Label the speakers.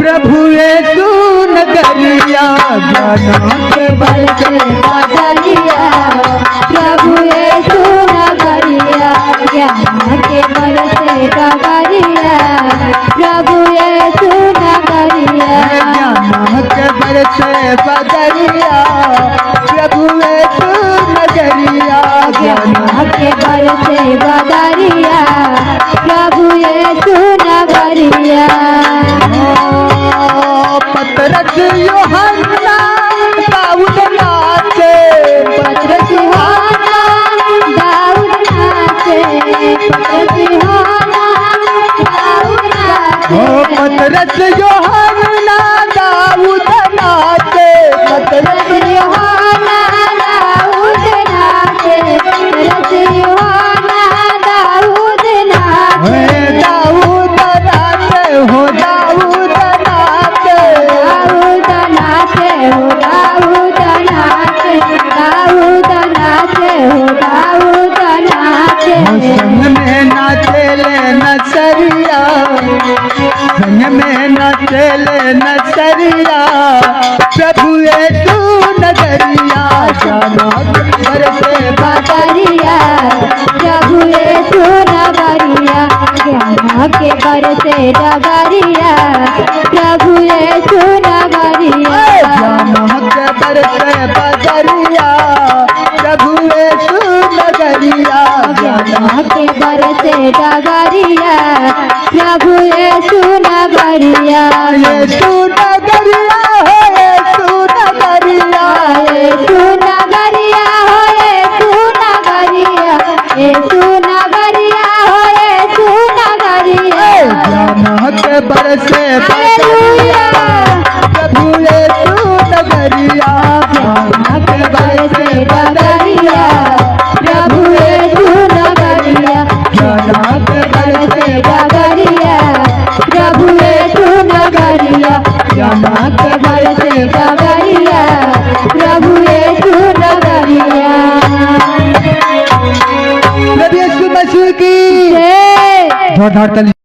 Speaker 1: प्रभु यीशु नगरिया ज्ञान के बल से
Speaker 2: बदलिया प्रभु यीशु नगरिया ज्ञान के बल से डगरिया प्रभु यीशु नगरिया
Speaker 1: ज्ञान के बल से बदलिया प्रभु यीशु नगरिया
Speaker 2: ज्ञान के बल से बदलिया प्रभु यीशु नगरिया
Speaker 1: पतरस यूहन्ना दाऊद नाचे
Speaker 2: पतरस यूहन्ना दाऊद नाचे पतरस यूहन्ना दाऊद नाचे
Speaker 1: पतरस यूहन्ना दाऊद नाचे
Speaker 2: पतरस यूहन्ना दाऊद नाचे पतरस यूहन्ना दाऊद नाचे
Speaker 1: दाऊद नाचे हो दाऊद नाचे
Speaker 2: दाऊद नाचे हो दाऊद नाचे दाऊद नाचे हो दाऊद नाचे
Speaker 1: संग में नाचे ले नचरिया संग में नाचे ले नचरिया प्रभु यीशु नगरिया जाना घर से
Speaker 2: बदरिया प्रभु यीशु नगरिया ज्ञान के बर से डगरिया प्रभु यीशु नगरिया
Speaker 1: जाना के बर से बदरिया प्रभु यीशु नगरिया
Speaker 2: ज्ञान के बर से डगरिया प्रभु यीशु नगरिया
Speaker 1: यीशु नगरिया हो यीशु नगरिया
Speaker 2: यीशु नगरिया हो यीशु नगरिया यीशु नगरिया हो यीशु नगरिया
Speaker 1: जाना के बर से
Speaker 2: हालेलुया
Speaker 1: प्रभु यीशु नगरिया
Speaker 2: ज्ञान के बर से डगरिया प्रभु यीशु नगरिया ज्ञान के बर से डगरिया प्रभु यीशु नगरिया ज्ञान के बर से डगरिया प्रभु यीशु नगरिया
Speaker 1: प्रभु यीशु मसीह की
Speaker 2: जय
Speaker 1: जोरदार ताली।